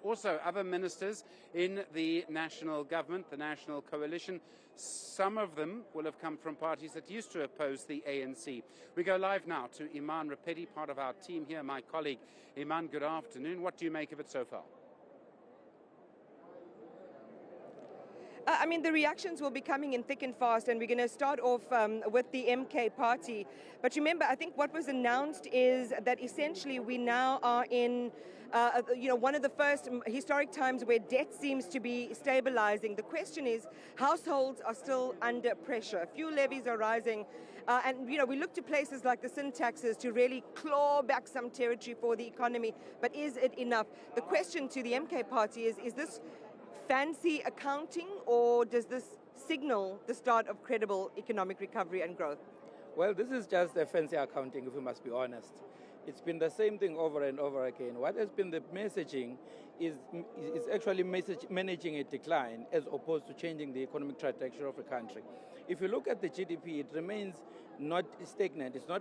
Also, other ministers in the national government, the national coalition, some of them will have come from parties that used to oppose the ANC. We go live now to Iman Rappetti, part of our team here, my colleague. Iman, good afternoon. What do you make of it so far? I mean, the reactions will be coming in thick and fast, and we're going to start off with the MK party. But remember, I think what was announced is that essentially we now are in, one of the first historic times where debt seems to be stabilizing. The question is, households are still under pressure. Fuel levies are rising, and we look to places like the sin taxes to really claw back some territory for the economy. But is it enough? The question to the MK party is this fancy accounting, or does this signal the start of credible economic recovery and growth? Well, this is just a fancy accounting, if we must be honest. It's been the same thing over and over again. What has been the messaging is actually managing a decline as opposed to changing the economic trajectory of a country. If you look at the GDP, it remains not stagnant. We're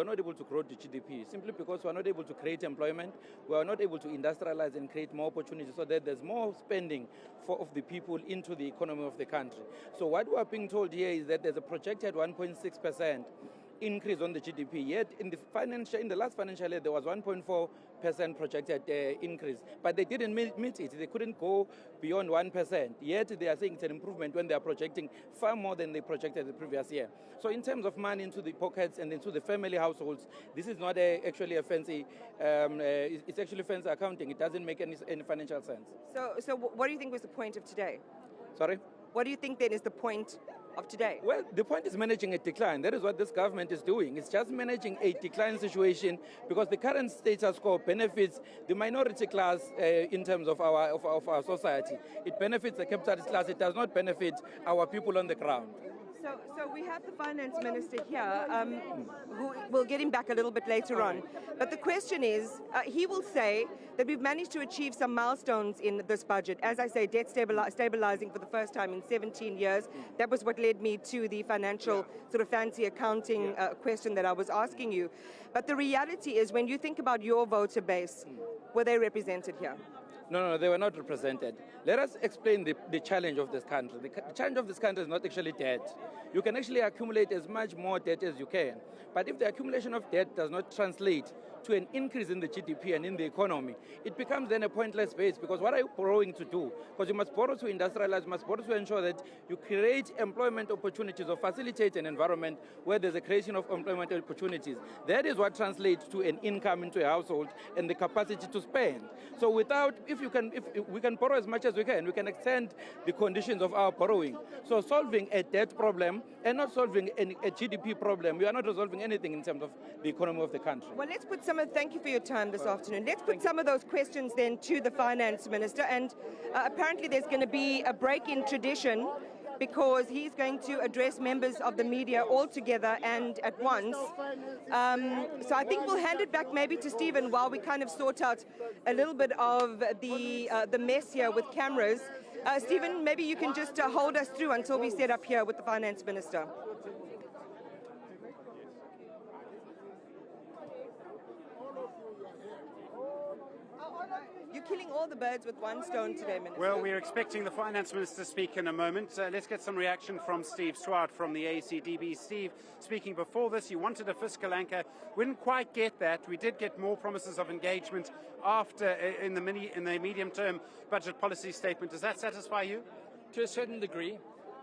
not able to grow the GDP simply because we're not able to create employment. We are not able to industrialize and create more opportunities so that there's more spending of the people into the economy of the country. So what we are being told here is that there's a projected 1.6% increase on the GDP. Yet in the last financial year, there was 1.4% projected increase, but they didn't meet it. They couldn't go beyond 1%. Yet they are saying it's an improvement when they are projecting far more than they projected the previous year. So in terms of money into the pockets and into the family households, this is not actually a fancy. It's actually fancy accounting. It doesn't make any financial sense. So what do you think was the point of today? Sorry? What do you think then is the point of today? Well, the point is managing a decline. That is what this government is doing. It's just managing a decline situation because the current status quo benefits the minority class in terms of our society. It benefits the capitalist class. It does not benefit our people on the ground. So we have the Finance Minister here, who we'll get him back a little bit later on. But the question is, he will say that we've managed to achieve some milestones in this budget. As I say, debt stabilizing for the first time in 17 years. That was what led me to the financial sort of fancy accounting question that I was asking you. But the reality is, when you think about your voter base, were they represented here? No, they were not represented. Let us explain the challenge of this country. The challenge of this country is not actually debt. You can actually accumulate as much more debt as you can. But if the accumulation of debt does not translate to an increase in the GDP and in the economy, it becomes then a pointless base, because what are you borrowing to do? Because you must borrow to industrialize, you must borrow to ensure that you create employment opportunities or facilitate an environment where there's a creation of employment opportunities. That is what translates to an income into a household and the capacity to spend. So if we can borrow as much as we can extend the conditions of our borrowing. So solving a debt problem and not solving a GDP problem, we are not resolving anything in terms of the economy of the country. Well, let's put thank you for your time this afternoon. Let's put some of those questions then to the Finance Minister. And apparently there's going to be a break in tradition, because he's going to address members of the media all together and at once. So I think we'll hand it back maybe to Stephen while we kind of sort out a little bit of the mess here with cameras. Stephen, maybe you can just hold us through until we set up here with the Finance Minister. You're killing all the birds with one stone today, Minister. Well, we're expecting the Finance Minister to speak in a moment. Let's get some reaction from Steve Swart from the ACDB. Steve, speaking before this, you wanted a fiscal anchor. We didn't quite get that. We did get more promises of engagement after in the medium-term budget policy statement. Does that satisfy you? To a certain degree.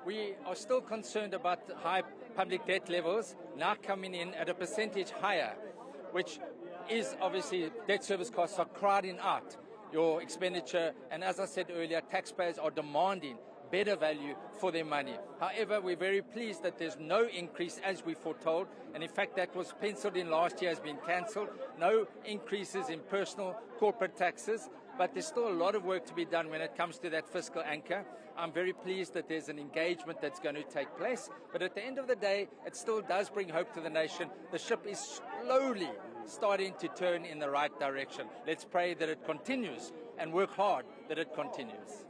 We are still concerned about the high public debt levels now coming in at a percentage higher, which is obviously debt service costs are crowding out your expenditure, and as I said earlier, taxpayers are demanding better value for their money. However, we're very pleased that there's no increase as we foretold, and in fact that was penciled in last year has been cancelled. No increases in personal corporate taxes, but there's still a lot of work to be done when it comes to that fiscal anchor. I'm very pleased that there's an engagement that's going to take place, but at the end of the day, it still does bring hope to the nation. The ship is slowly starting to turn in the right direction. Let's pray that it continues and work hard that it continues.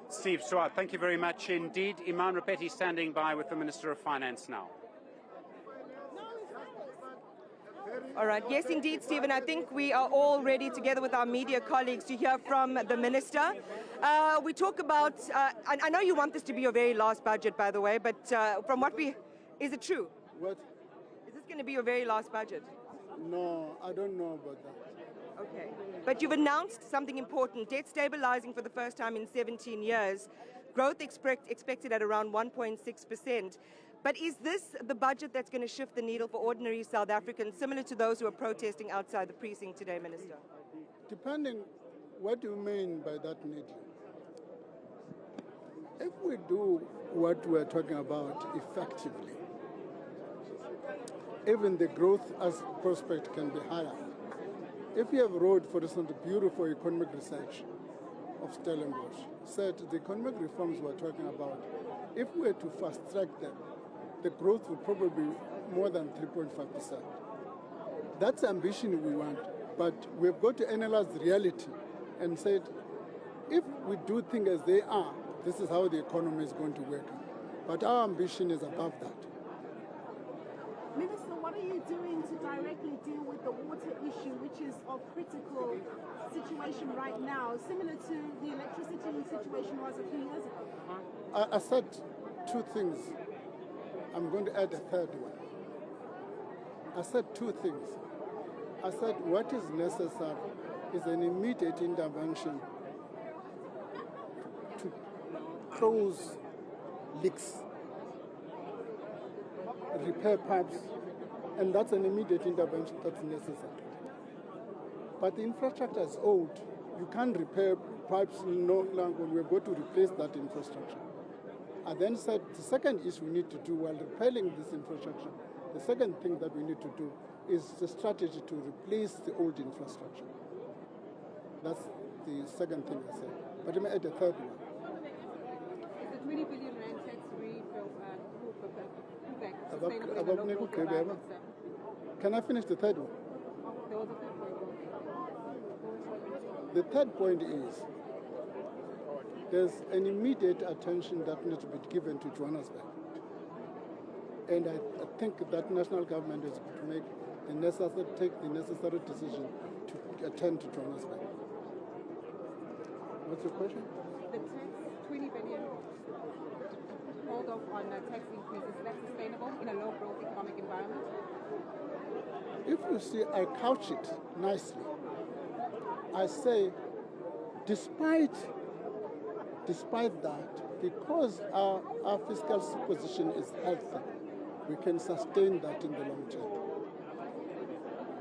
Steve Swart, thank you very much indeed. Iman Rappetti standing by with the Minister of Finance now. All right. Yes, indeed, Stephen. I think we are all ready, together with our media colleagues, to hear from the Minister. We talk about, I know you want this to be your very last budget, by the way, but from what is it true? What? Is this going to be your very last budget? No, I don't know about that. Okay. But you've announced something important, debt stabilizing for the first time in 17 years, growth expected at around 1.6%. But is this the budget that's going to shift the needle for ordinary South Africans, similar to those who are protesting outside the precinct today, Minister? Depending what you mean by that needle. If we do what we're talking about effectively, even the growth as prospect can be higher. If you have road, for instance, the Bureau for Economic Research of Stellenbosch said the economic reforms we're talking about, if we were to fast track them, the growth would probably be more than 3.5%. That's the ambition we want, but we've got to analyze the reality and say, if we do things as they are, this is how the economy is going to work. But our ambition is above that. Minister, what are you doing to directly deal with the water issue, which is of critical situation right now, similar to the electricity situation was a few years ago? I said two things. I'm going to add a third one. I said two things. I said what is necessary is an immediate intervention to close leaks, repair pipes, and that's an immediate intervention that's necessary. But the infrastructure is old. You can't repair pipes no longer. We've got to replace that infrastructure. I then said the second issue we need to do while repairing this infrastructure, the second thing that we need to do is the strategy to replace the old infrastructure. That's the second thing I said. But let me add a third one. Is the 20 billion rand tax rebuild Can I finish the third one? There was a third point. The third point is there's an immediate attention that needs to be given to Johannesburg. And I think that national government is going to take the necessary decision to attend to Johannesburg. What's your question? The tax, 20 billion, hold off on tax increases, is that sustainable in a low growth economic environment? If you see, I couch it nicely. I say, despite that, because our fiscal position is healthy, we can sustain that in the long term.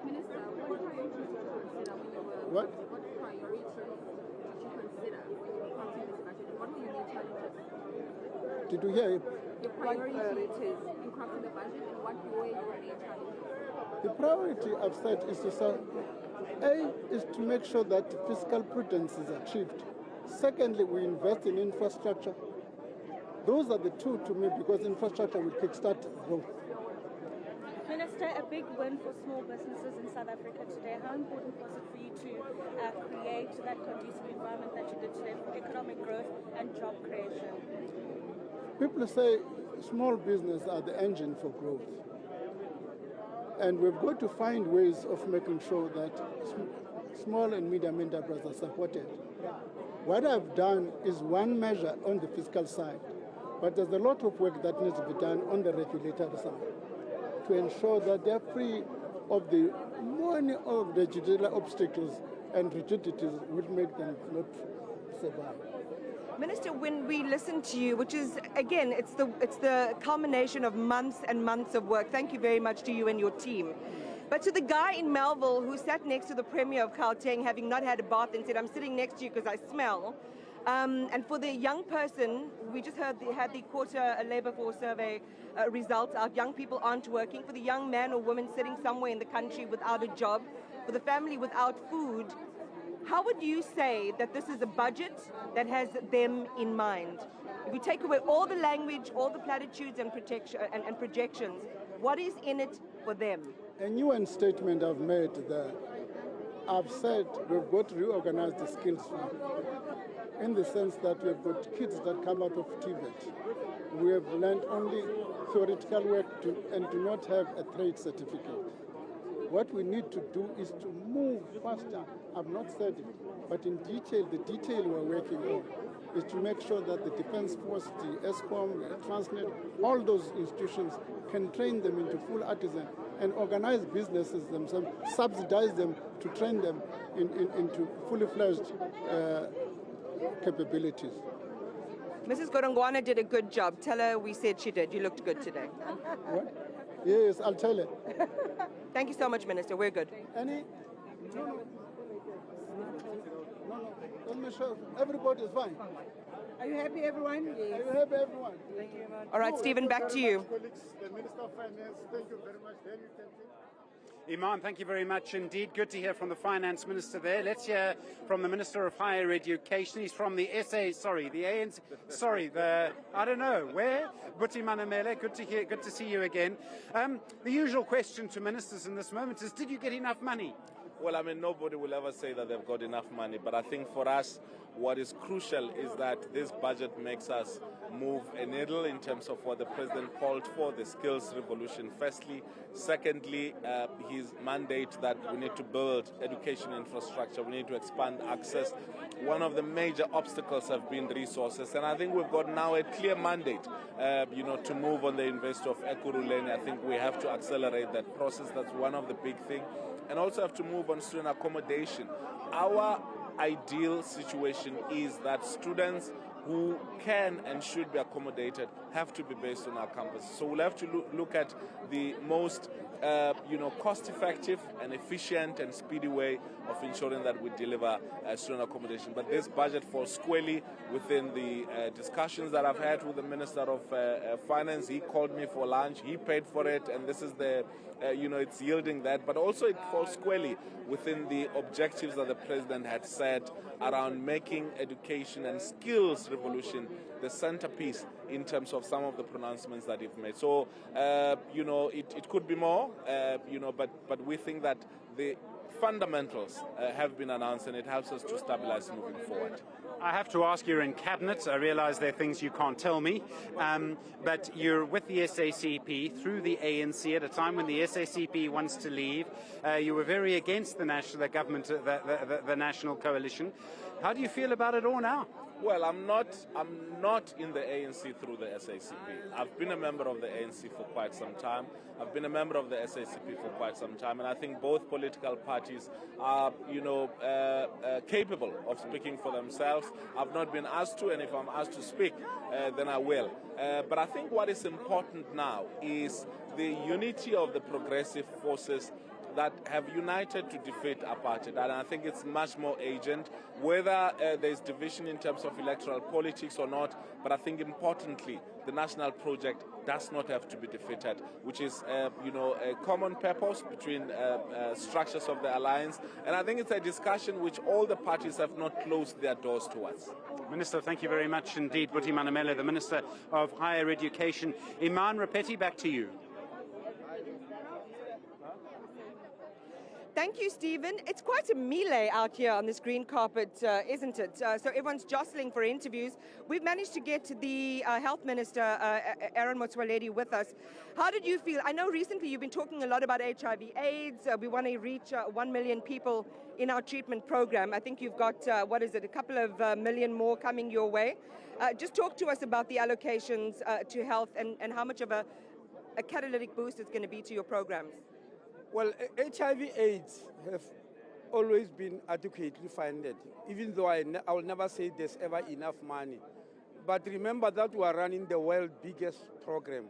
Minister, what priorities did you consider when you were... What? What priorities did you consider when you were crafting this budget? What were your main challenges? Did you hear it? Your priorities in crafting the budget and what were your main challenges? The priority I've said is to say, A, is to make sure that fiscal prudence is achieved. Secondly, we invest in infrastructure. Those are the two to me because infrastructure will kickstart growth. Minister, a big win for small businesses in South Africa today. How important was it for you to create that conducive environment that you did today for economic growth and job creation? People say small business are the engine for growth. And we've got to find ways of making sure that small and medium enterprises are supported. What I've done is one measure on the fiscal side, but there's a lot of work that needs to be done on the regulatory side to ensure that they're free of the many of the judicial obstacles and rigidities which make them not survive. Minister, when we listen to you, which is, again, it's the culmination of months and months of work. Thank you very much to you and your team. But to the guy in Melville who sat next to the Premier of Gauteng, having not had a bath, and said, I'm sitting next to you because I smell. And for the young person, we just had the quarter labour force survey results out. Young people aren't working. For the young man or woman sitting somewhere in the country without a job, for the family without food, how would you say that this is a budget that has them in mind? If you take away all the language, all the platitudes and projections, what is in it for them? A new statement I've made there. I've said we've got to reorganize the skills fund in the sense that we've got kids that come out of TVET. We have learned only theoretical work and do not have a trade certificate. What we need to do is to move faster. I've not said it, but in detail, the detail we're working on is to make sure that the Defence Force, the ESCOM, Transnet, all those institutions can train them into full artisan and organize businesses themselves, subsidize them to train them into fully fledged capabilities. Mrs. Godongwana did a good job. Tell her we said she did. You looked good today. What? Yes, I'll tell her. Thank you so much, Minister. We're good. Any? No. Let me show. Everybody is fine. Are you happy, everyone? Yes. Are you happy, everyone? Thank you, Iman. All right, Stephen, back to you. Colleagues, the Minister of Finance, thank you very much. Then you can take. Iman, thank you very much indeed. Good to hear from the Finance Minister there. Let's hear from the Minister of Higher Education. He's from the ANC, I don't know, where? Buti Manamele, good to see you again. The usual question to ministers in this moment is, did you get enough money? Well, I mean, nobody will ever say that they've got enough money, but I think for us, what is crucial is that this budget makes us move a needle in terms of what the President called for, the skills revolution, firstly. Secondly, his mandate that we need to build education infrastructure, we need to expand access. One of the major obstacles have been resources, and I think we've got now a clear mandate, to move on the Investor of Ekurhuleni. I think we have to accelerate that process. That's one of the big things. And also have to move on student accommodation. Our ideal situation is that students who can and should be accommodated have to be based on our campus. So we'll have to look at the most cost-effective and efficient and speedy way of ensuring that we deliver student accommodation. But this budget falls squarely within the discussions that I've had with the Minister of Finance. He called me for lunch, he paid for it, and this is the, it's yielding that. But also it falls squarely within the objectives that the President had set around making education and skills revolution the centerpiece in terms of some of the pronouncements that he've made. So, it could be more, but we think that the fundamentals have been announced, and it helps us to stabilize moving forward. I have to ask, you're in cabinet. I realize there are things you can't tell me, but you're with the SACP through the ANC at a time when the SACP wants to leave. You were very against the government, the national coalition. How do you feel about it all now? Well, I'm not in the ANC through the SACP. I've been a member of the ANC for quite some time. I've been a member of the SACP for quite some time, and I think both political parties are, capable of speaking for themselves. I've not been asked to, and if I'm asked to speak, then I will. But I think what is important now is the unity of the progressive forces that have united to defeat apartheid, and I think it's much more urgent, whether there's division in terms of electoral politics or not, but I think importantly, the national project does not have to be defeated, which is, a common purpose between structures of the alliance, and I think it's a discussion which all the parties have not closed their doors towards. Minister, thank you very much indeed. Buti Manamele, the Minister of Higher Education. Iman, Rappetti, back to you. Thank you, Stephen. It's quite a melee out here on this green carpet, isn't it? So everyone's jostling for interviews. We've managed to get the Health Minister, Aaron Motsoaledi, with us. How did you feel? I know recently you've been talking a lot about HIV/AIDS. We want to reach 1 million people in our treatment program. I think you've got, a couple of million more coming your way. Just talk to us about the allocations to health and how much of a catalytic boost it's going to be to your programs. Well, HIV/AIDS have always been adequately funded, even though I will never say there's ever enough money. But remember that we are running the world's biggest program,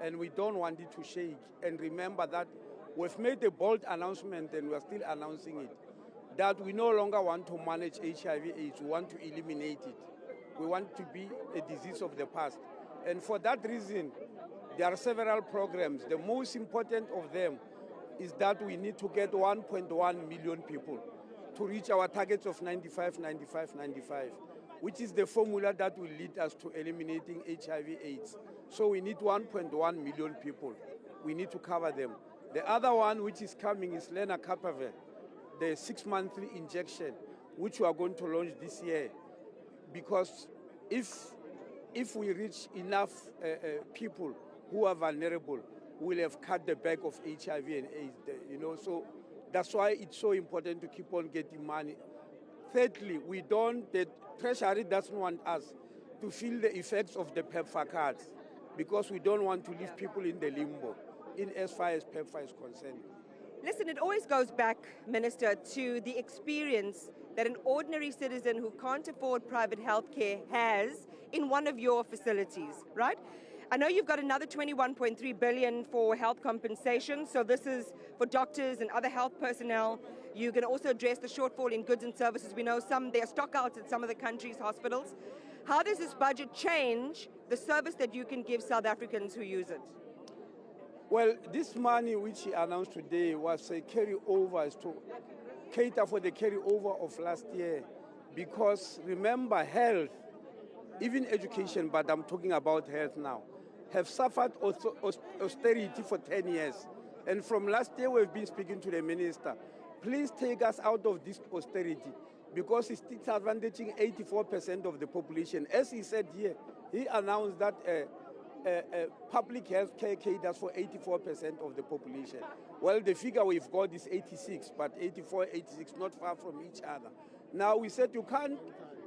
and we don't want it to shake. And remember that we've made a bold announcement, and we're still announcing it, that we no longer want to manage HIV/AIDS, we want to eliminate it. We want to be a disease of the past. And for that reason, there are several programs. The most important of them is that we need to get 1.1 million people to reach our targets of 95, 95, 95, which is the formula that will lead us to eliminating HIV/AIDS. So we need 1.1 million people. We need to cover them. The other one which is coming is lenacapavir, the 6-monthly injection, which we are going to launch this year. Because if we reach enough people who are vulnerable, we'll have cut the back of HIV and AIDS there, you know. So that's why it's so important to keep on getting money. Thirdly, the Treasury doesn't want us to feel the effects of the PEPFAR cards because we don't want to leave people in the limbo in as far as PEPFAR is concerned. Listen, it always goes back, Minister, to the experience that an ordinary citizen who can't afford private health care has in one of your facilities, right? I know you've got another 21.3 billion for health compensation, so this is for doctors and other health personnel. You're going to also address the shortfall in goods and services. We know there are stockouts at some of the country's hospitals. How does this budget change the service that you can give South Africans who use it? Well, this money which he announced today was a carryover to cater for the carryover of last year. Because remember, health, even education, but I'm talking about health now, have suffered austerity for 10 years. And from last year, we've been speaking to the minister. Please take us out of this austerity because it's disadvantaging 84% of the population. As he said here, he announced that public health care caters for 84% of the population. Well, the figure we've got is 86, but 84, 86, not far from each other. Now, we said you can't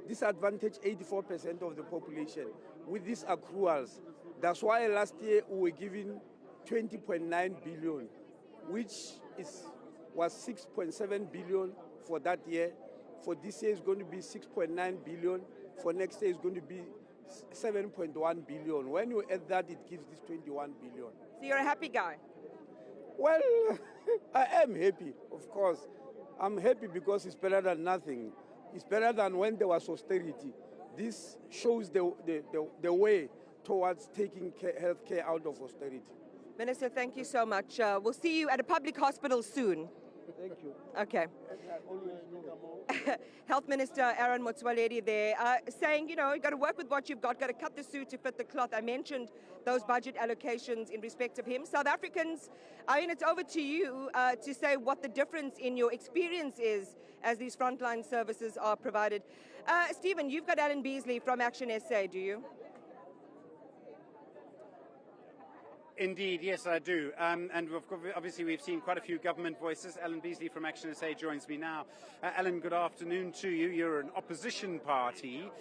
disadvantage 84% of the population with these accruals. That's why last year we were giving 20.9 billion, which was 6.7 billion for that year. For this year, it's going to be 6.9 billion. For next year, it's going to be 7.1 billion. When you add that, it gives this 21 billion. So you're a happy guy? Well, I am happy, of course. I'm happy because it's better than nothing. It's better than when there was austerity. This shows the way towards taking health care out of austerity. Minister, thank you so much. We'll see you at a public hospital soon. Thank you. Okay. Health Minister Aaron Motsoaledi there saying, you know, you've got to work with what you've got to cut the suit to fit the cloth. I mentioned those budget allocations in respect of him. South Africans, I mean, it's over to you to say what the difference in your experience is as these frontline services are provided. Stephen, you've got Alan Beasley from Action SA, do you? Indeed, yes, I do. And obviously we've seen quite a few government voices. Alan Beasley from Action SA joins me now. Alan, good afternoon to you. You're an opposition party.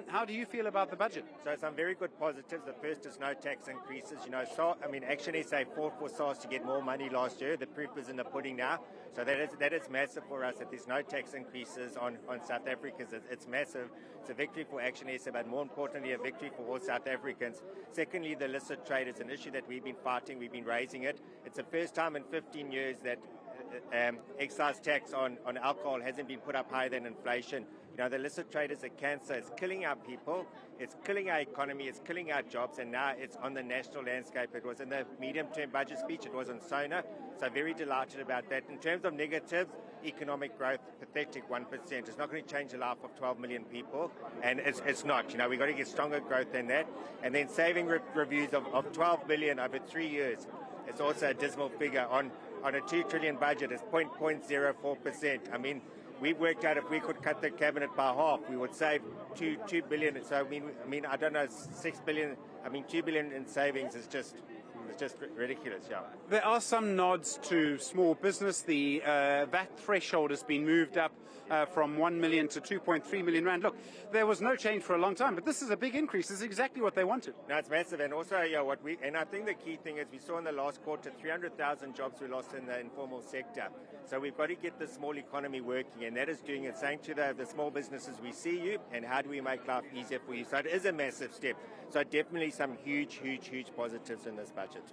How do you feel about the budget? So some very good positives. The first is no tax increases. You know, Action SA fought for SARS to get more money last year. The proof is in the pudding now. So that is massive for us, that there's no tax increases on South Africans. It's massive. It's a victory for Action SA, but more importantly, a victory for all South Africans. Secondly, the illicit trade is an issue that we've been fighting. We've been raising it. It's the first time in 15 years that excise tax on alcohol hasn't been put up higher than inflation. You know, the illicit trade is a cancer. It's killing our people. It's killing our economy. It's killing our jobs. And now it's on the national landscape. It was in the medium-term budget speech. It was on SONA. So very delighted about that. In terms of negatives, economic growth, pathetic 1%. It's not going to change the life of 12 million people. And it's not. You know, we've got to get stronger growth than that. And then saving reviews of 12 billion over 3 years. It's also a dismal figure. On a 2 trillion budget, it's 0.04%. I mean, we worked out if we could cut the cabinet by half, we would save 2 billion. So I mean, I don't know, 6 billion. I mean, 2 billion in savings is just ridiculous. Yeah. There are some nods to small business. The VAT threshold has been moved up from 1 million to 2.3 million rand. Look, there was no change for a long time, but this is a big increase. This is exactly what they wanted. No, it's massive. And also, yeah, and I think the key thing is we saw in the last quarter 300,000 jobs we lost in the informal sector. So we've got to get the small economy working, and that is doing it, saying to the small businesses, we see you, and how do we make life easier for you? So it is a massive step. So definitely some huge positives in this budget.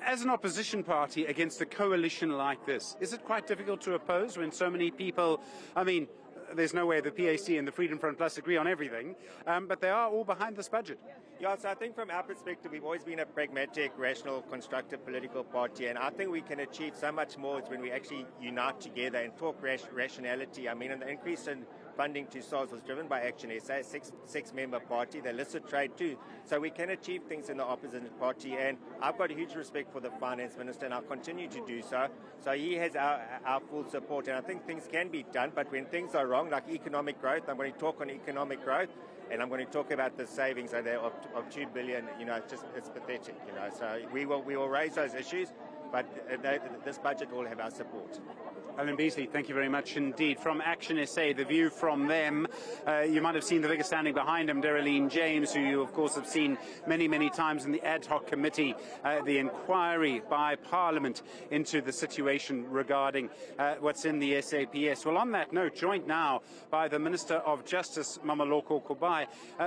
As an opposition party against a coalition like this, is it quite difficult to oppose when so many people, I mean, there's no way the PAC and the Freedom Front Plus agree on everything, but they are all behind this budget. Yeah, so I think from our perspective, we've always been a pragmatic, rational, constructive political party, and I think we can achieve so much more when we actually unite together and talk rationality. I mean, the increase in funding to SARS was driven by Action SA, six-member party. They listed trade too. So we can achieve things in the opposition party, and I've got a huge respect for the Finance Minister, and I'll continue to do so. So he has our full support, and I think things can be done, but when things are wrong, like economic growth, I'm going to talk on economic growth, and I'm going to talk about the savings of 2 billion. It's pathetic. So we will raise those issues, but this budget will have our support. Alan Beasley, thank you very much indeed. From Action SA, the view from them. You might have seen the figure standing behind him, Darylene James, who you, of course, have seen many, many times in the ad hoc committee, the inquiry by Parliament into the situation regarding what's in the SAPS. Well, on that note, joined now by the Minister of Justice, Mameloko Kubai.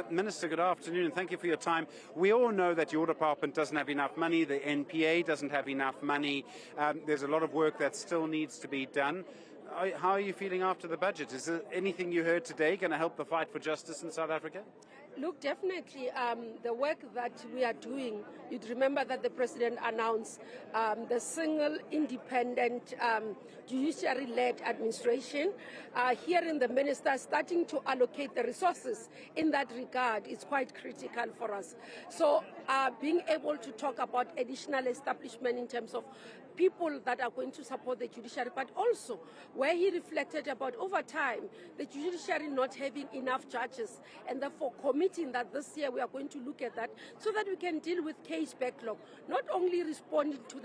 Minister, good afternoon, and thank you for your time. We all know that your department doesn't have enough money, the NPA doesn't have enough money. There's a lot of work that still needs to be done. How are you feeling after the budget? Is there anything you heard today going to help the fight for justice in South Africa? Look, definitely the work that we are doing, you'd remember that the President announced the single independent judiciary-led administration. Hearing the Minister starting to allocate the resources in that regard is quite critical for us. So being able to talk about additional establishment in terms of people that are going to support the judiciary, but also where he reflected about over time, the judiciary not having enough judges, and therefore committing that this year we are going to look at that so that we can deal with case backlog, not only responding to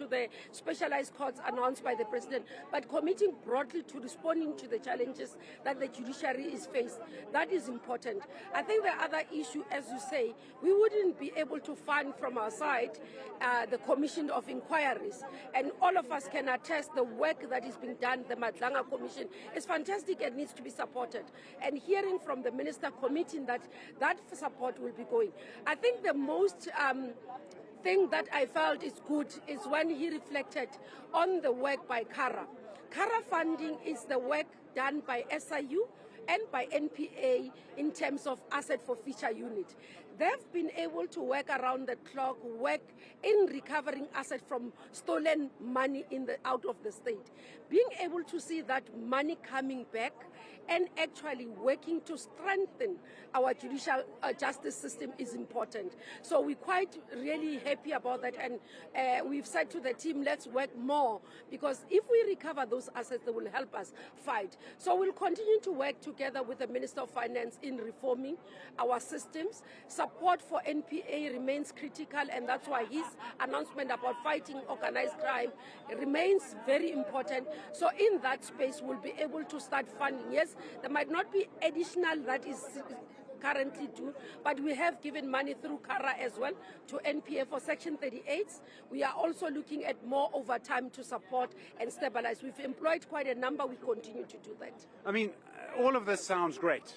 the specialized courts announced by the President, but committing broadly to responding to the challenges that the judiciary is faced. That is important. I think the other issue, as you say, we wouldn't be able to fund from our side the commission of inquiries. And all of us can attest the work that is being done. The Madlanga Commission is fantastic and needs to be supported. And hearing from the Minister committing that support will be going. I think the most thing that I felt is good is when he reflected on the work by CARA. CARA funding is the work done by SIU and by NPA in terms of asset forfeiture unit. They've been able to work around the clock, work in recovering assets from stolen money out of the state. Being able to see that money coming back and actually working to strengthen our judicial justice system is important. So we're quite really happy about that, and we've said to the team, let's work more, because if we recover those assets, they will help us fight. So we'll continue to work together with the Minister of Finance in reforming our systems. Support for NPA remains critical, and that's why his announcement about fighting organized crime remains very important. So in that space, we'll be able to start funding. Yes, there might not be additional that is currently due, but we have given money through CARA as well to NPA for Section 38s. We are also looking at more overtime to support and stabilize. We've employed quite a number. We continue to do that. I mean, all of this sounds great.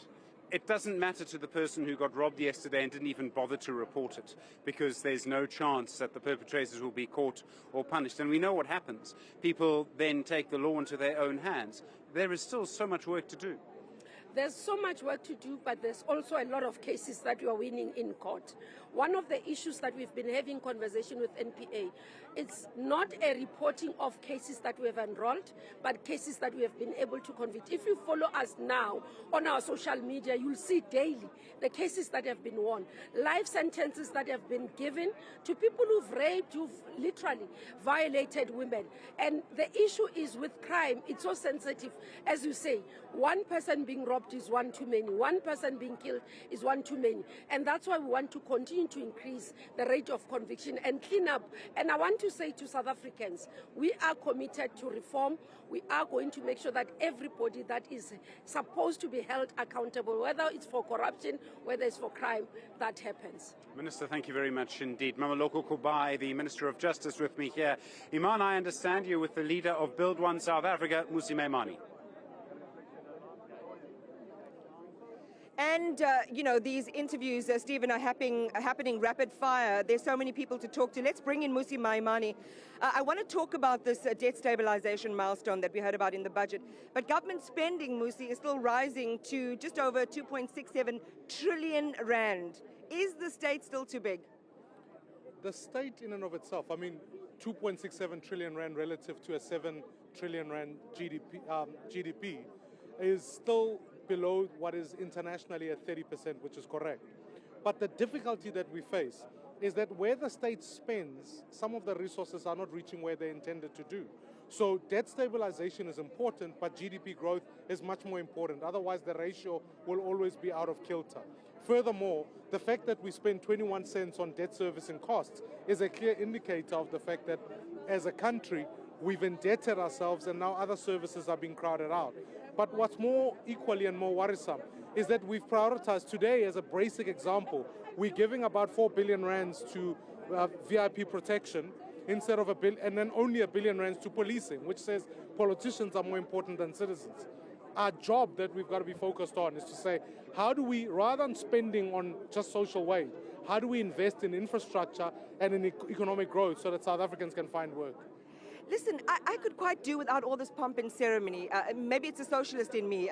It doesn't matter to the person who got robbed yesterday and didn't even bother to report it, because there's no chance that the perpetrators will be caught or punished. And we know what happens. People then take the law into their own hands. There is still so much work to do. There's so much work to do, but there's also a lot of cases that we are winning in court. One of the issues that we've been having conversation with NPA, it's not a reporting of cases that we have enrolled, but cases that we have been able to convict. If you follow us now on our social media, you'll see daily the cases that have been won, life sentences that have been given to people who've raped, who've literally violated women. And the issue is with crime, it's so sensitive. As you say, one person being robbed is one too many. One person being killed is one too many. And that's why we want to continue to increase the rate of conviction and clean up. And I want to say to South Africans, we are committed to reform. We are going to make sure that everybody that is supposed to be held accountable, whether it's for corruption, whether it's for crime, that happens. Minister, thank you very much indeed. Mameloko Kubai, the Minister of Justice, with me here. Iman, I understand you're with the leader of Build One South Africa, Mmusi Maimane. And, these interviews, Stephen, are happening rapid fire. There's so many people to talk to. Let's bring in Mmusi Maimane. I want to talk about this debt stabilization milestone that we heard about in the budget. But government spending, Mmusi, is still rising to just over 2.67 trillion rand. Is the state still too big? The state in and of itself, 2.67 trillion rand relative to a 7 trillion rand GDP, is still below what is internationally at 30%, which is correct. But the difficulty that we face is that where the state spends, some of the resources are not reaching where they're intended to do. So debt stabilization is important, but GDP growth is much more important. Otherwise, the ratio will always be out of kilter. Furthermore, the fact that we spend 21 cents on debt servicing costs is a clear indicator of the fact that as a country, we've indebted ourselves and now other services are being crowded out. But what's more equally and more worrisome is that we've prioritized today, as a basic example, we're giving about 4 billion rands to VIP protection instead of and then only 1 billion rands to policing, which says politicians are more important than citizens. Our job that we've got to be focused on is to say, how do we, rather than spending on just social wage, how do we invest in infrastructure and in economic growth so that South Africans can find work? Listen, I could quite do without all this pomp and ceremony. Maybe it's a socialist in me,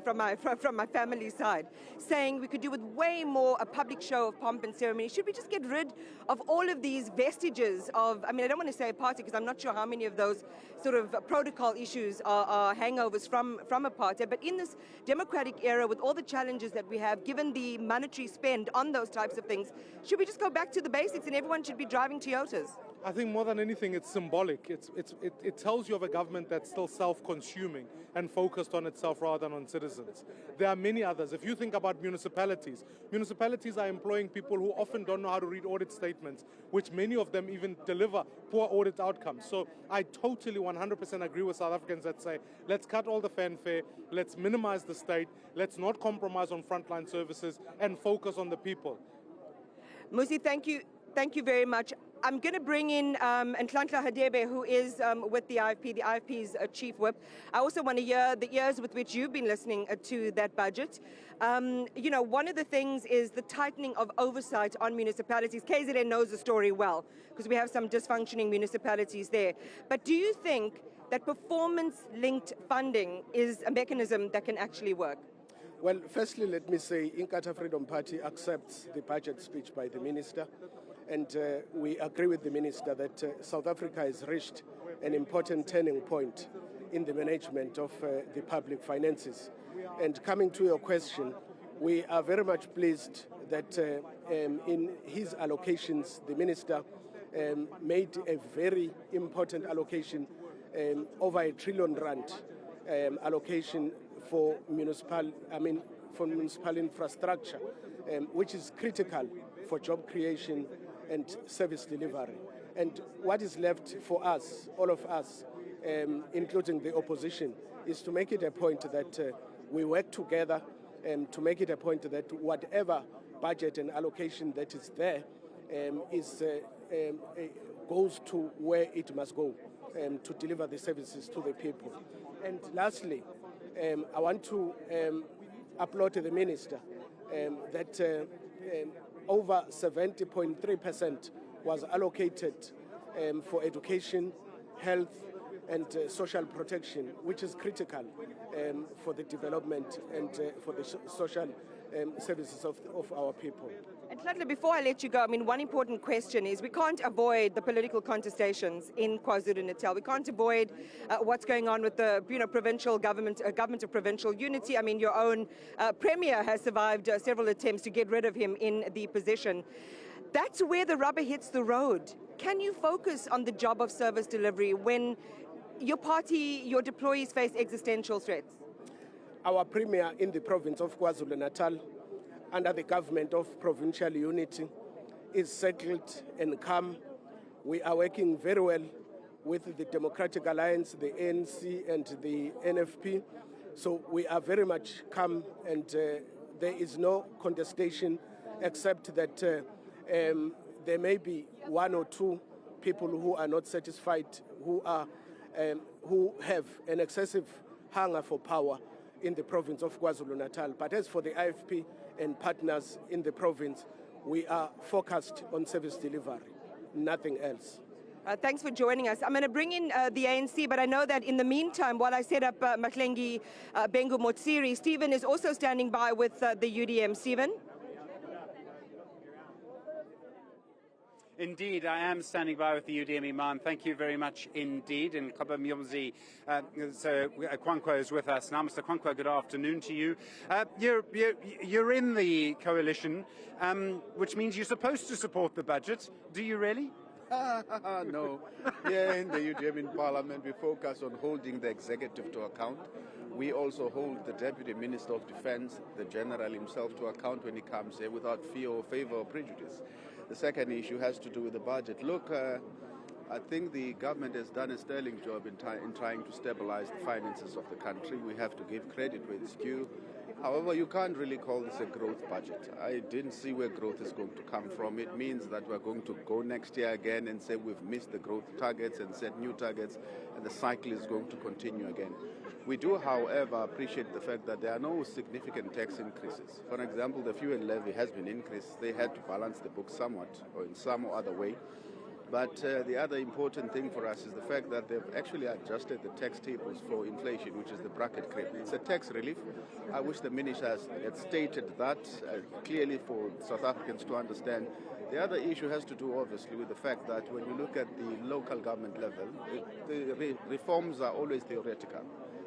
from my family side, saying we could do with way more a public show of pomp and ceremony. Should we just get rid of all of these vestiges of, I don't want to say a party because I'm not sure how many of those sort of protocol issues are hangovers from apartheid, but in this democratic era with all the challenges that we have, given the monetary spend on those types of things, should we just go back to the basics and everyone should be driving Toyotas? I think more than anything, it's symbolic. It tells you of a government that's still self-consuming and focused on itself rather than on citizens. There are many others. If you think about municipalities are employing people who often don't know how to read audit statements, which many of them even deliver poor audit outcomes. So I totally 100% agree with South Africans that say, let's cut all the fanfare, let's minimize the state, let's not compromise on frontline services and focus on the people. Musi, thank you very much. I'm going to bring in Ndlovu Hadebe, who is with the IFP's chief whip. I also want to hear the ears with which you've been listening to that budget. One of the things is the tightening of oversight on municipalities. KZN knows the story well because we have some dysfunctioning municipalities there. But do you think that performance-linked funding is a mechanism that can actually work? Well, firstly, let me say Inkatha Freedom Party accepts the budget speech by the minister. And we agree with the minister that South Africa has reached an important turning point in the management of the public finances. And coming to your question, we are very much pleased that in his allocations, the minister made a very important allocation, over R1 trillion allocation for municipal infrastructure, which is critical for job creation and service delivery. And what is left for us, all of us, including the opposition, is to make it a point that we work together to make it a point that whatever budget and allocation that is there goes to where it must go to deliver the services to the people. And lastly, I want to applaud the minister that over 70.3% was allocated for education, health, and social protection, which is critical for the development and for the social services of our people. And Ndlovu, before I let you go, one important question is we can't avoid the political contestations in KwaZulu-Natal. We can't avoid what's going on with the provincial government, government of provincial unity. Your own premier has survived several attempts to get rid of him in the position. That's where the rubber hits the road. Can you focus on the job of service delivery when your party, your deployees face existential threats? Our premier in the province of KwaZulu-Natal, under the government of provincial unity, is settled and calm. We are working very well with the Democratic Alliance, the ANC and the NFP. So we are very much calm, and there is no contestation except that there may be one or two people who are not satisfied, who have an excessive hunger for power in the province of KwaZulu-Natal. But as for the IFP and partners in the province, we are focused on service delivery, nothing else. Thanks for joining us. I'm going to bring in the ANC, but I know that in the meantime, while I set up Mahlengi Bengu Motsiri, Stephen is also standing by with the UDM. Stephen? Indeed, I am standing by with the UDM Iman. Thank you very much indeed. And Kabamyomzi, so Kwankwa is with us now. Mr. Kwankwa, good afternoon to you. You're in the coalition, which means you're supposed to support the budget. Do you really? No. Here in the UDM in Parliament, we focus on holding the executive to account. We also hold the Deputy Minister of Defence, the General himself, to account when he comes here without fear or favour or prejudice. The second issue has to do with the budget. Look, I think the government has done a sterling job in trying to stabilize the finances of the country. We have to give credit where it's due. However, you can't really call this a growth budget. I didn't see where growth is going to come from. It means that we're going to go next year again and say we've missed the growth targets and set new targets, and the cycle is going to continue again. We do, however, appreciate the fact that there are no significant tax increases. For example, the fuel levy has been increased. They had to balance the books somewhat or in some other way. But the other important thing for us is the fact that they've actually adjusted the tax tables for inflation, which is the bracket creep. It's a tax relief. I wish the minister had stated that clearly for South Africans to understand. The other issue has to do, obviously, with the fact that when we look at the local government level, the reforms are always theoretical.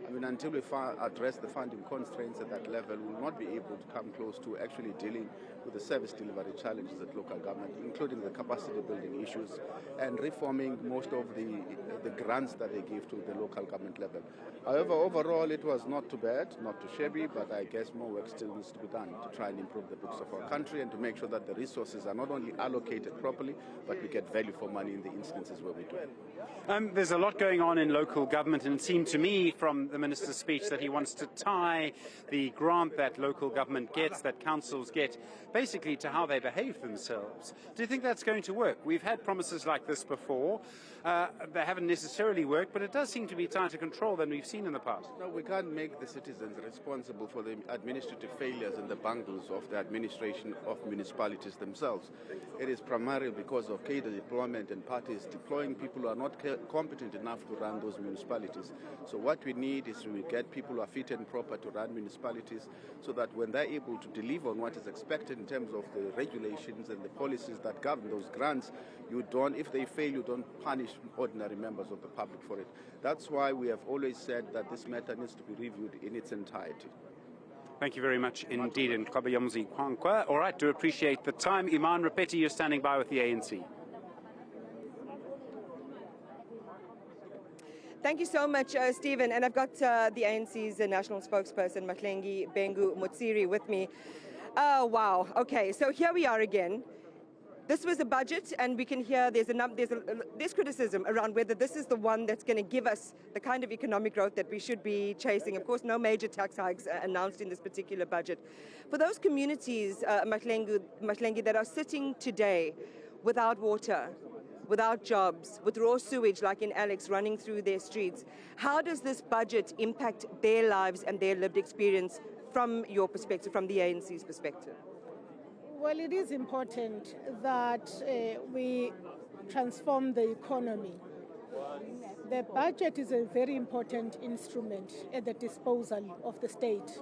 I mean, until we address the funding constraints at that level, we will not be able to come close to actually dealing with the service delivery challenges at local government, including the capacity building issues and reforming most of the grants that they give to the local government level. However, overall, it was not too bad, not too shabby, but I guess more work still needs to be done to try and improve the books of our country and to make sure that the resources are not only allocated properly, but we get value for money in the instances where we do. There's a lot going on in local government, and it seemed to me from the Minister's speech that he wants to tie the grant that local government gets, that councils get, basically to how they behave themselves. Do you think that's going to work? We've had promises like this before. They haven't necessarily worked, but it does seem to be tighter control than we've seen in the past. No, we can't make the citizens responsible for the administrative failures and the bungles of the administration of municipalities themselves. It is primarily because of cadre deployment and parties deploying people who are not competent enough to run those municipalities. So what we need is we get people who are fit and proper to run municipalities so that when they're able to deliver on what is expected in terms of the regulations and the policies that govern those grants, you don't, if they fail, you don't punish ordinary members of the public for it. That's why we have always said that this matter needs to be reviewed in its entirety. Thank you very much indeed, and Kabamyomzi Kwankwa. All right, do appreciate the time. Iman, Rappetti, you're standing by with the ANC. Thank you so much, Stephen. And I've got the ANC's national spokesperson, Mahlengi Bengu Mutsiri, with me. Oh, wow. Okay, so here we are again. This was a budget, and we can hear there's criticism around whether this is the one that's going to give us the kind of economic growth that we should be chasing. Of course, no major tax hikes announced in this particular budget. For those communities, Mahlengi, that are sitting today without water, without jobs, with raw sewage like in Alex running through their streets, how does this budget impact their lives and their lived experience from your perspective, from the ANC's perspective? Well, it is important that we transform the economy. The budget is a very important instrument at the disposal of the state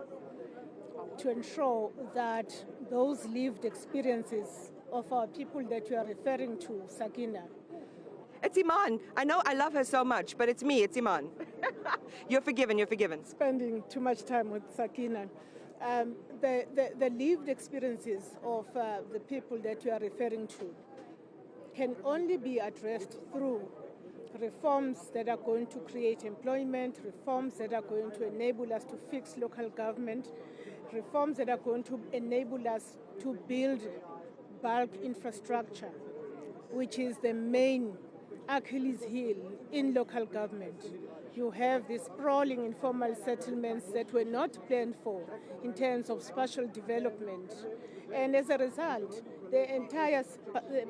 to ensure that those lived experiences of our people that you are referring to, Sakina. It's Iman. I know I love her so much, but it's me, it's Iman. You're forgiven, you're forgiven. Spending too much time with Sakina. The lived experiences of the people that you are referring to can only be addressed through reforms that are going to create employment, reforms that are going to enable us to fix local government, reforms that are going to enable us to build bulk infrastructure, which is the main Achilles heel in local government. You have these sprawling informal settlements that were not planned for in terms of spatial development. And as a result, the entire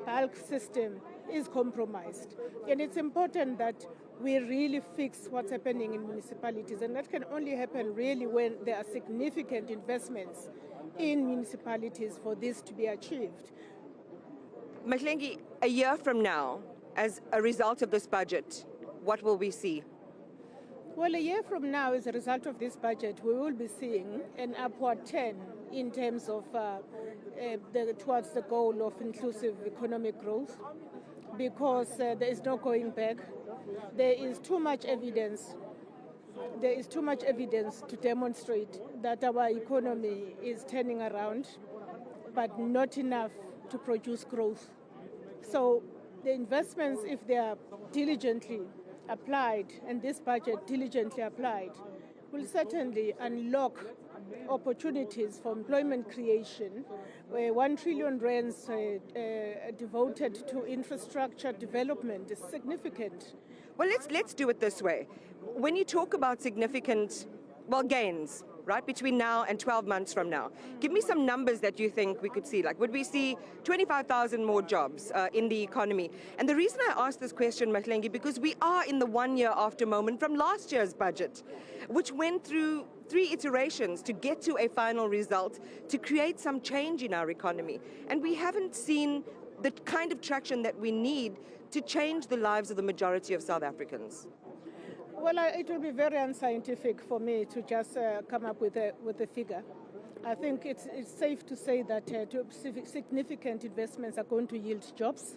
bulk system is compromised. And it's important that we really fix what's happening in municipalities. And that can only happen really when there are significant investments in municipalities for this to be achieved. Mahlengi, a year from now, as a result of this budget, what will we see? Well, a year from now, as a result of this budget, we will be seeing an upward turn in terms of towards the goal of inclusive economic growth. because there is no going back. There is too much evidence. There is too much evidence to demonstrate that our economy is turning around, but not enough to produce growth. So the investments, if they are diligently applied, and this budget diligently applied, will certainly unlock opportunities for employment creation, where 1 trillion rands devoted to infrastructure development is significant. Well, let's do it this way. When you talk about significant, gains, right, between now and 12 months from now, give me some numbers that you think we could see. Like, would we see 25,000 more jobs in the economy? And the reason I ask this question, Mahlengi, because we are in the 1 year after moment from last year's budget, which went through 3 iterations to get to a final result, to create some change in our economy. And we haven't seen the kind of traction that we need to change the lives of the majority of South Africans. Well, it will be very unscientific for me to just come up with a figure. I think it's safe to say that significant investments are going to yield jobs.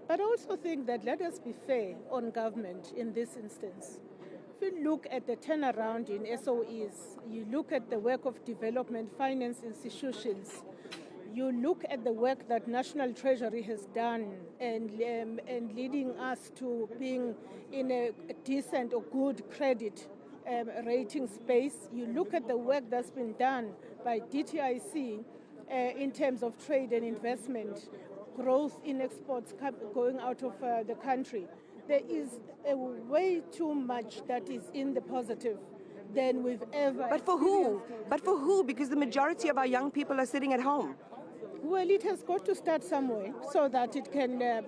But I also think that let us be fair on government in this instance. If you look at the turnaround in SOEs, you look at the work of development finance institutions, you look at the work that National Treasury has done and leading us to being in a decent or good credit rating space. You look at the work that's been done by DTIC in terms of trade and investment, growth in exports going out of the country. There is way too much that is in the positive than we've ever But for who? But for who? Because the majority of our young people are sitting at home. Well, it has got to start somewhere so that it can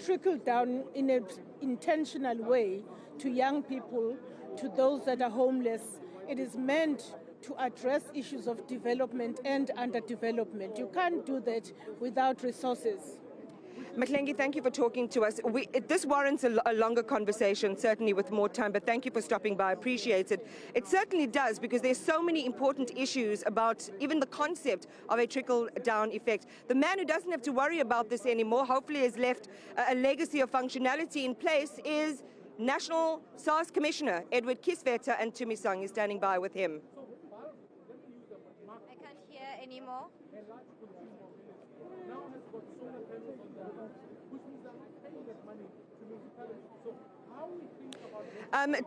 trickle down in an intentional way to young people, to those that are homeless. It is meant to address issues of development and underdevelopment. You can't do that without resources. Mahlengi, thank you for talking to us. This warrants a longer conversation, certainly with more time, but thank you for stopping by. I appreciate it. It certainly does, because there's so many important issues about even the concept of a trickle-down effect. The man who doesn't have to worry about this anymore, hopefully has left a legacy of functionality in place, is National SARS Commissioner Edward Kisveta, and Tumisang is standing by with him. I can't hear anymore.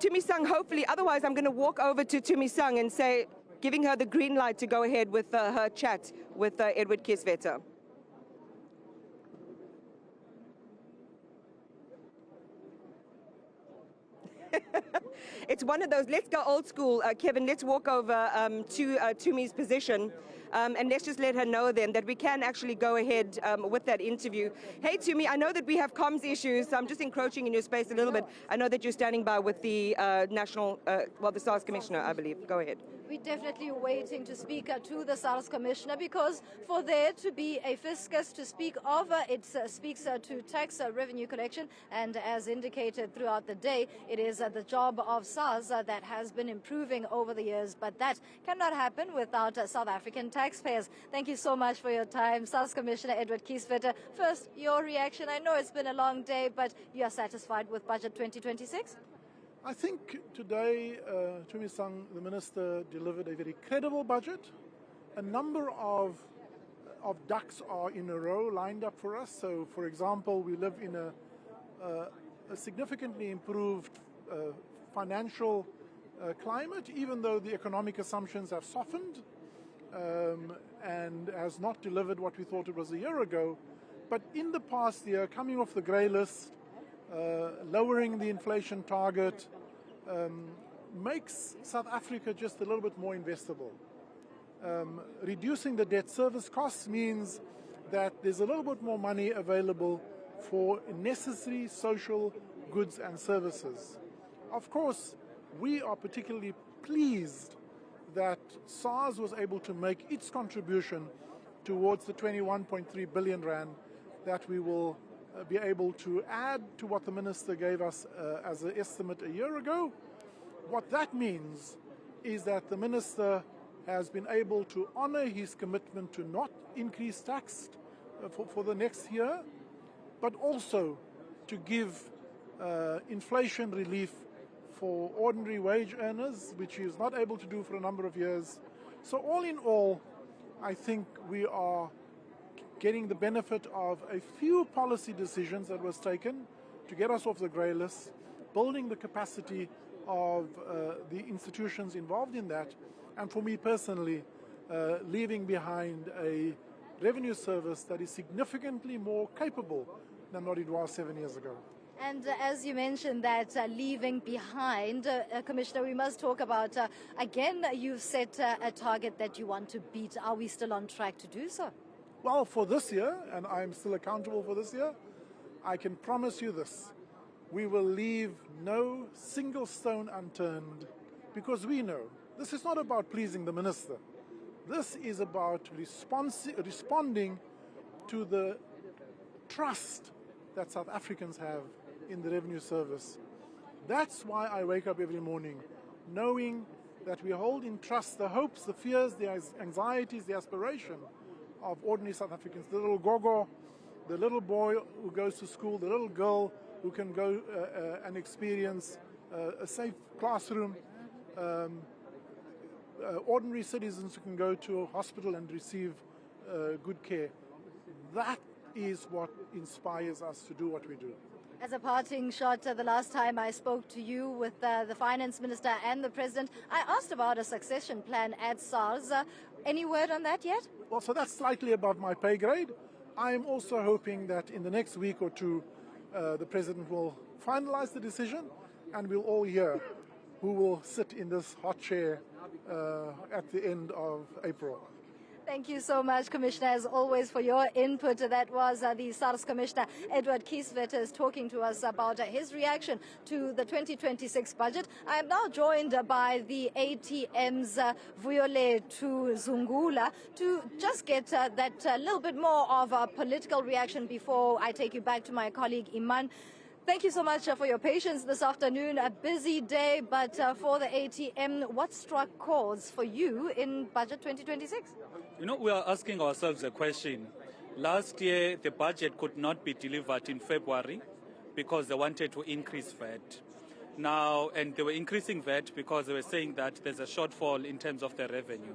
Tumisang, hopefully, otherwise I'm going to walk over to Tumisang and say, giving her the green light to go ahead with her chat with Edward Kisveta. It's one of those, let's go old school, Kevin, let's walk over to Tumi's position. And let's just let her know then that we can actually go ahead with that interview. Hey, Tumi, I know that we have comms issues, so I'm just encroaching in your space a little bit. I know that you're standing by with the the SARS Commissioner, I believe. Go ahead. We're definitely waiting to speak to the SARS Commissioner, because for there to be a fiscus to speak of, it speaks to tax revenue collection, and as indicated throughout the day, it is the job of SARS that has been improving over the years, but that cannot happen without South African taxpayers. Thank you so much for your time, SARS Commissioner Edward Kisveta. First, your reaction. I know it's been a long day, but you are satisfied with Budget 2026? I think today, Tumisang, the Minister, delivered a very credible budget. A number of ducks are in a row lined up for us. So, for example, we live in a significantly improved financial climate, even though the economic assumptions have softened and has not delivered what we thought it was a year ago. But in the past year, coming off the grey list, lowering the inflation target makes South Africa just a little bit more investable. Reducing the debt service costs means that there's a little bit more money available for necessary social goods and services. Of course, we are particularly pleased that SARS was able to make its contribution towards the 21.3 billion rand that we will be able to add to what the Minister gave us as an estimate a year ago. What that means is that the Minister has been able to honor his commitment to not increase tax for the next year, but also to give inflation relief for ordinary wage earners, which he is not able to do for a number of years. So all in all, I think we are getting the benefit of a few policy decisions that was taken to get us off the grey list, building the capacity of the institutions involved in that, and for me personally, leaving behind a revenue service that is significantly more capable than what it was 7 years ago. And as you mentioned that leaving behind, Commissioner, we must talk about, again, you've set a target that you want to beat. Are we still on track to do so? Well, for this year, and I'm still accountable for this year, I can promise you this. We will leave no single stone unturned, because we know this is not about pleasing the minister. This is about responding to the trust that South Africans have in the revenue service. That's why I wake up every morning, knowing that we hold in trust the hopes, the fears, the anxieties, the aspiration of ordinary South Africans. The little gogo, the little boy who goes to school, the little girl who can go and experience a safe classroom, ordinary citizens who can go to a hospital and receive good care. That is what inspires us to do what we do. As a parting shot, the last time I spoke to you with the Finance Minister and the President, I asked about a succession plan at SARS. Any word on that yet? Well, so that's slightly above my pay grade. I am also hoping that in the next week or two, the President will finalize the decision, and we'll all hear who will sit in this hot chair at the end of April. Thank you so much, Commissioner, as always, for your input. That was the SARS Commissioner, Edward Kieswetter, talking to us about his reaction to the 2026 budget. I am now joined by the ATM's Vuyole Zungula to just get that little bit more of a political reaction before I take you back to my colleague Iman. Thank you so much for your patience this afternoon. A busy day, but for the ATM, what struck chords for you in Budget 2026? You know, we are asking ourselves a question. Last year, the budget could not be delivered in February because they wanted to increase VAT. Now, and they were increasing VAT because they were saying that there's a shortfall in terms of the revenue.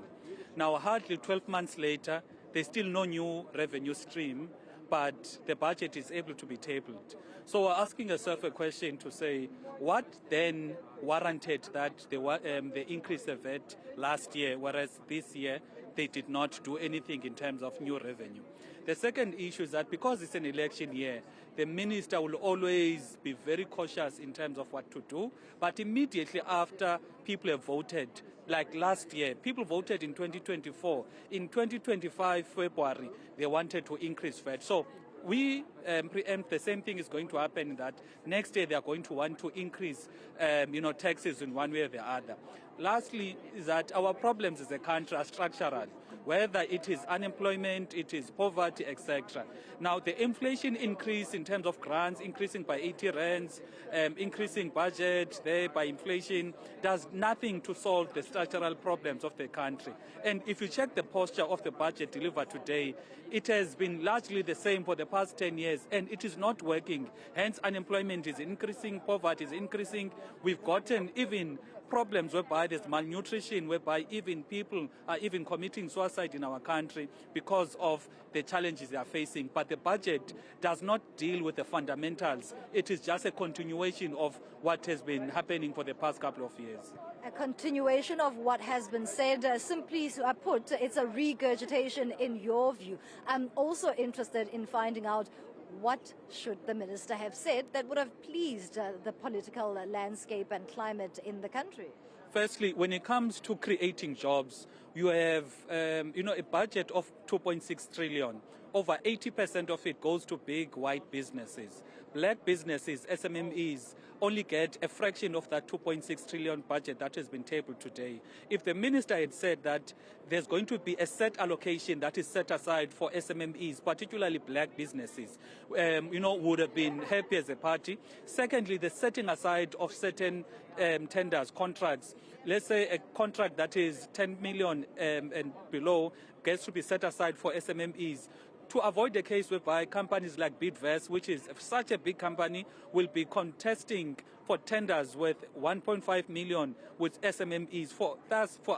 Now, hardly 12 months later, there's still no new revenue stream, but the budget is able to be tabled. So we're asking ourselves a question to say, what then warranted that they increased the VAT last year, whereas this year they did not do anything in terms of new revenue? The second issue is that because it's an election year, the minister will always be very cautious in terms of what to do, but immediately after people have voted, like last year, people voted in 2024. In 2025, February, they wanted to increase VAT. So we preempt the same thing is going to happen, in that next year they are going to want to increase taxes in one way or the other. Lastly, is that our problems as a country are structural, whether it is unemployment, it is poverty, etc. Now, the inflation increase in terms of grants, increasing by 80 rands, increasing budget there by inflation, does nothing to solve the structural problems of the country. And if you check the posture of the budget delivered today, it has been largely the same for the past 10 years, and it is not working. Hence, unemployment is increasing, poverty is increasing. We've gotten even problems whereby there's malnutrition, whereby even people are even committing suicide in our country because of the challenges they are facing. But the budget does not deal with the fundamentals. It is just a continuation of what has been happening for the past couple of years. A continuation of what has been said. Simply put, it's a regurgitation in your view. I'm also interested in finding out, what should the minister have said that would have pleased the political landscape and climate in the country? Firstly, when it comes to creating jobs, you have a budget of 2.6 trillion. Over 80% of it goes to big white businesses. Black businesses, SMMEs, only get a fraction of that 2.6 trillion budget that has been tabled today. If the minister had said that there's going to be a set allocation that is set aside for SMMEs, particularly black businesses, would have been happy as a party. Secondly, the setting aside of certain tenders, contracts. Let's say a contract that is 10 million and below gets to be set aside for SMMEs. to avoid a case whereby companies like Bidvest, which is such a big company, will be contesting for tenders worth 1.5 million with SMMEs. For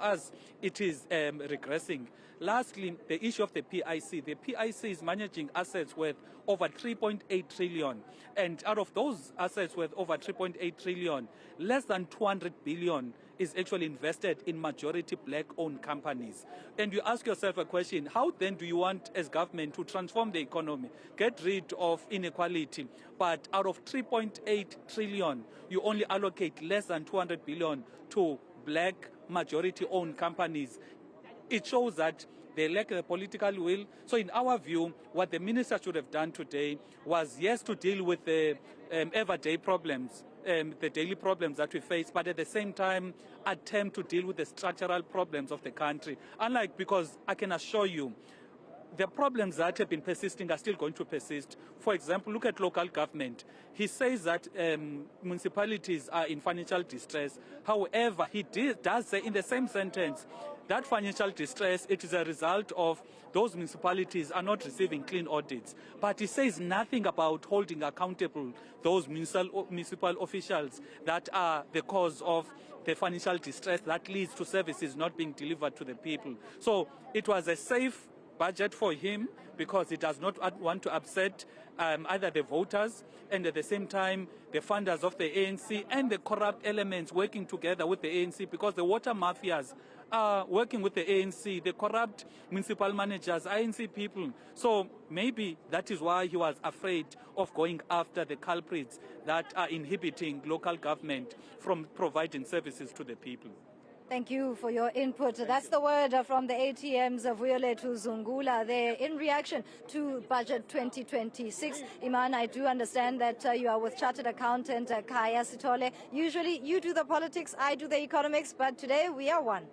us, it is regressing. Lastly, the issue of the PIC. The PIC is managing assets worth over 3.8 trillion. And out of those assets worth over 3.8 trillion, less than 200 billion is actually invested in majority black-owned companies. And you ask yourself a question, how then do you want as government to transform the economy, get rid of inequality, but out of 3.8 trillion, you only allocate less than 200 billion to black majority-owned companies? It shows that they lack the political will. So in our view, what the minister should have done today was, yes, to deal with the everyday problems, the daily problems that we face, but at the same time attempt to deal with the structural problems of the country. Because I can assure you, the problems that have been persisting are still going to persist. For example, look at local government. He says that municipalities are in financial distress. However, he does say in the same sentence that financial distress, it is a result of those municipalities are not receiving clean audits. But he says nothing about holding accountable those municipal officials that are the cause of the financial distress that leads to services not being delivered to the people. So it was a safe budget for him because he does not want to upset either the voters and at the same time the funders of the ANC and the corrupt elements working together with the ANC, because the water mafias are working with the ANC, the corrupt municipal managers, ANC people. So maybe that is why he was afraid of going after the culprits that are inhibiting local government from providing services to the people. Thank you for your input. That's the word from the ATM's Vuyolethu Zungula there in reaction to Budget 2026. Iman, I do understand that you are with Chartered Accountant Kaya Sithole. Usually you do the politics, I do the economics, but today we are one.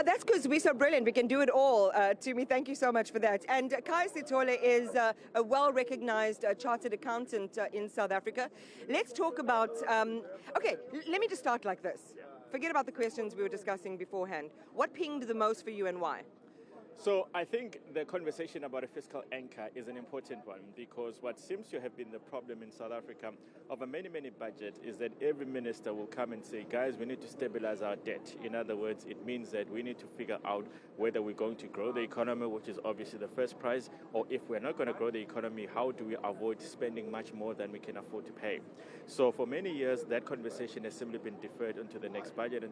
That's because we're so brilliant. We can do it all. Tumi, thank you so much for that. And Kaya Sithole is a well-recognized chartered accountant in South Africa. Let's talk about... okay, let me just start like this. Forget about the questions we were discussing beforehand. What pinged the most for you and why? So I think the conversation about a fiscal anchor is an important one, because what seems to have been the problem in South Africa over many budgets is that every minister will come and say, guys, we need to stabilize our debt. In other words, it means that we need to figure out whether we're going to grow the economy, which is obviously the first prize, or if we're not going to grow the economy, how do we avoid spending much more than we can afford to pay? So for many years, that conversation has simply been deferred into the next budget,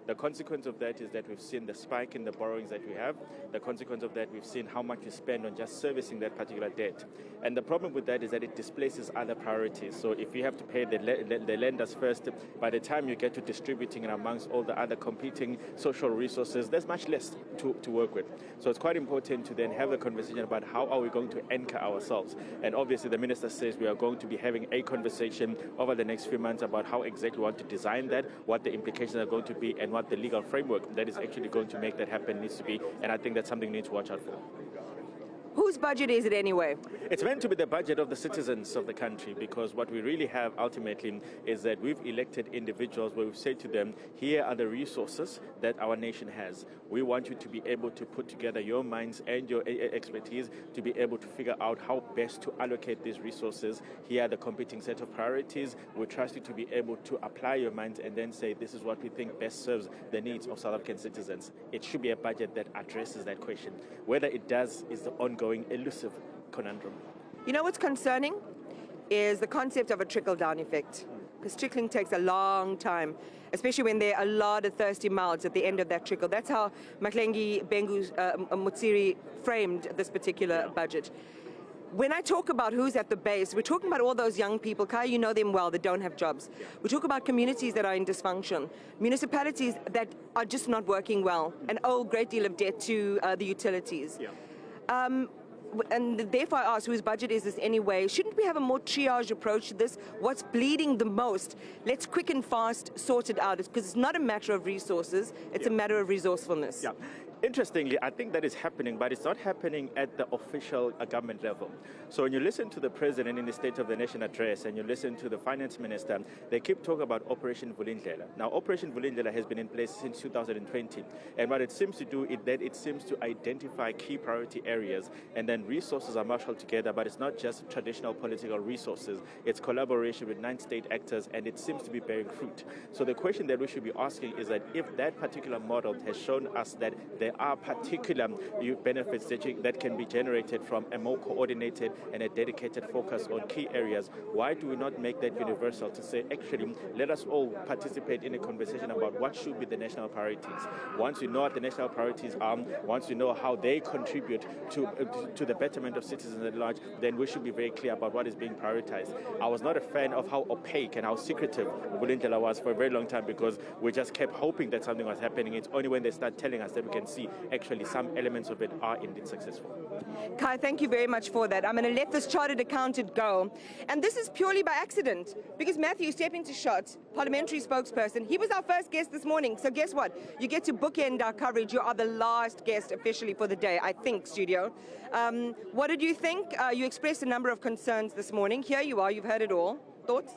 The consequence of that is that we've seen the spike in the borrowings that we have. The consequence of that, we've seen how much we spend on just servicing that particular debt. And the problem with that is that it displaces other priorities. So if you have to pay the lenders first, by the time you get to distributing it amongst all the other competing social resources, there's much less to work with. So it's quite important to then have a conversation about how are we going to anchor ourselves. And obviously the minister says we are going to be having a conversation over the next few months about how exactly we want to design that, what the implications are going to be, and what the legal framework that is actually going to make that happen needs to be. And I think that's something we need to watch out for. Whose budget is it anyway? It's meant to be the budget of the citizens of the country, because what we really have ultimately is that we've elected individuals where we've said to them, here are the resources that our nation has. We want you to be able to put together your minds and your expertise to be able to figure out how best to allocate these resources. Here are the competing set of priorities. We trust you to be able to apply your minds and then say, this is what we think best serves the needs of South African citizens. It should be a budget that addresses that question. Whether it does is the ongoing elusive conundrum. You know what's concerning is the concept of a trickle-down effect, because trickling takes a long time, especially when there are a lot of thirsty mouths at the end of that trickle. That's how Mahlengi Bengu Mutsiri framed this particular budget. When I talk about who's at the base, we're talking about all those young people, Kaya, you know them well, that don't have jobs. We talk about communities that are in dysfunction, municipalities that are just not working well, and owe a great deal of debt to the utilities. And therefore I ask, whose budget is this anyway? Shouldn't we have a more triage approach to this? What's bleeding the most? Let's quick and fast sort it out, because it's not a matter of resources, it's a matter of resourcefulness. Interestingly, I think that is happening, but it's not happening at the official government level. So when you listen to the President in the State of the Nation address and you listen to the Finance Minister, they keep talking about Operation Vulindlela. Now, Operation Vulindlela has been in place since 2020, and what it seems to do is that it seems to identify key priority areas, and then resources are marshaled together, but it's not just traditional political resources, it's collaboration with 9 state actors, and it seems to be bearing fruit. So the question that we should be asking is that if that particular model has shown us that there are particular benefits that can be generated from a more coordinated and a dedicated focus on key areas, why do we not make that universal to say, actually, let us all participate in a conversation about what should be the national priorities. Once we know what the national priorities are, once we know how they contribute to the betterment of citizens at large, then we should be very clear about what is being prioritized. I was not a fan of how opaque and how secretive Vulindlela was for a very long time, because we just kept hoping that something was happening. It's only when they start telling us that we can see actually some elements of it are indeed successful. Kai, thank you very much for that. I'm going to let this chartered accountant go. And this is purely by accident, because Matthew stepped into shot, parliamentary spokesperson. He was our first guest this morning. So guess what? You get to bookend our coverage. You are the last guest officially for the day, I think, studio. What did you think? You expressed a number of concerns this morning. Here you are. You've heard it all. Thoughts?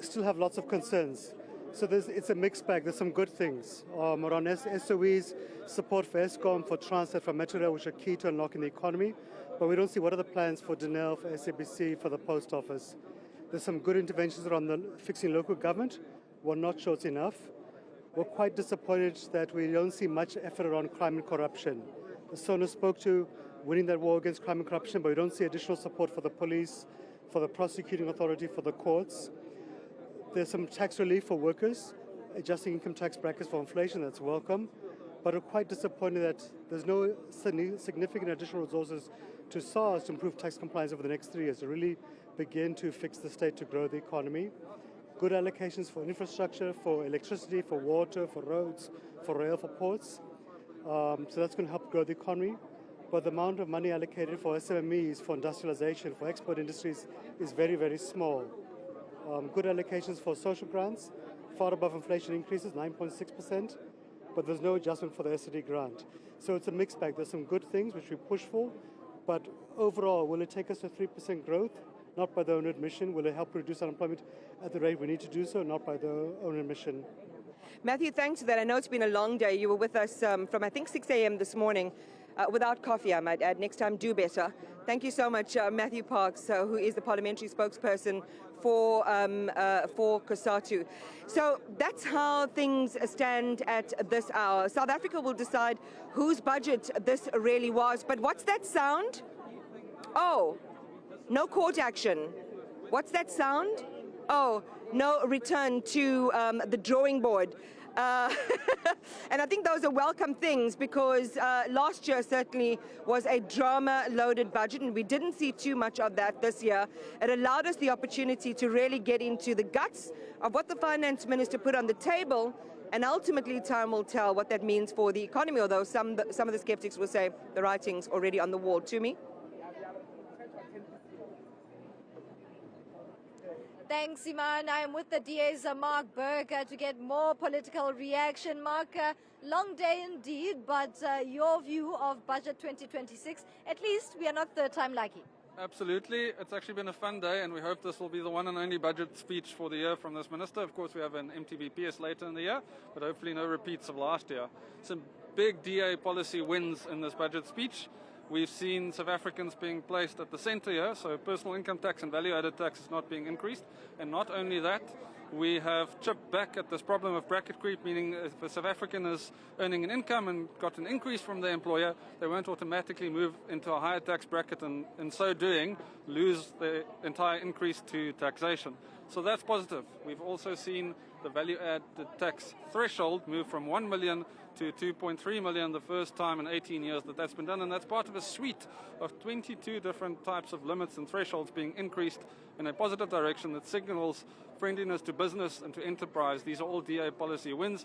Still have lots of concerns. So it's a mixed bag. There's some good things around SOEs, support for Eskom, for Transnet, for Metro Rail, which are key to unlocking the economy. But we don't see what are the plans for Denel, for SABC, for the post office. There's some good interventions around fixing local government. We're not sure it's enough. We're quite disappointed that we don't see much effort around crime and corruption. The Sona spoke to winning that war against crime and corruption, but we don't see additional support for the police, for the prosecuting authority, for the courts. There's some tax relief for workers, adjusting income tax brackets for inflation, that's welcome. But we're quite disappointed that there's no significant additional resources to SARS to improve tax compliance over the next 3 years, to really begin to fix the state to grow the economy. Good allocations for infrastructure, for electricity, for water, for roads, for rail, for ports. So that's going to help grow the economy. But the amount of money allocated for SMEs, for industrialization, for export industries is very, very small. Good allocations for social grants, far above inflation increases, 9.6%, but there's no adjustment for the SRD grant. So it's a mixed bag. There's some good things which we push for, but overall, will it take us to 3% growth? Not by their own admission. Will it help reduce unemployment at the rate we need to do so? Not by their own admission. Matthew, thanks for that. I know it's been a long day. You were with us from, I think, 6 a.m. this morning. Without coffee, I might add. Next time, do better. Thank you so much, Matthew Parks, who is the parliamentary spokesperson for COSATU. So that's how things stand at this hour. South Africa will decide whose budget this really was. But what's that sound? Oh, no court action. What's that sound? Oh, no return to the drawing board. And I think those are welcome things, because last year certainly was a drama-loaded budget, and we didn't see too much of that this year. It allowed us the opportunity to really get into the guts of what the Finance Minister put on the table, and ultimately time will tell what that means for the economy, although some of the skeptics will say the writing's already on the wall. To me. Thanks, Iman. I am with the DA's Mark Burger to get more political reaction. Mark, long day indeed, but your view of Budget 2026, at least we are not third time lucky. Absolutely. It's actually been a fun day, and we hope this will be the one and only budget speech for the year from this minister. Of course, we have an MTV-PS later in the year, but hopefully no repeats of last year. Some big DA policy wins in this budget speech. We've seen South Africans being placed at the center here, so personal income tax and value-added tax is not being increased. And not only that, we have chipped back at this problem of bracket creep, meaning if a South African is earning an income and got an increase from their employer, they won't automatically move into a higher tax bracket and in so doing lose the entire increase to taxation. So that's positive. We've also seen the value-added tax threshold move from 1 million to 2.3 million, the first time in 18 years that that's been done, and that's part of a suite of 22 different types of limits and thresholds being increased in a positive direction that signals friendliness to business and to enterprise. These are all DA policy wins.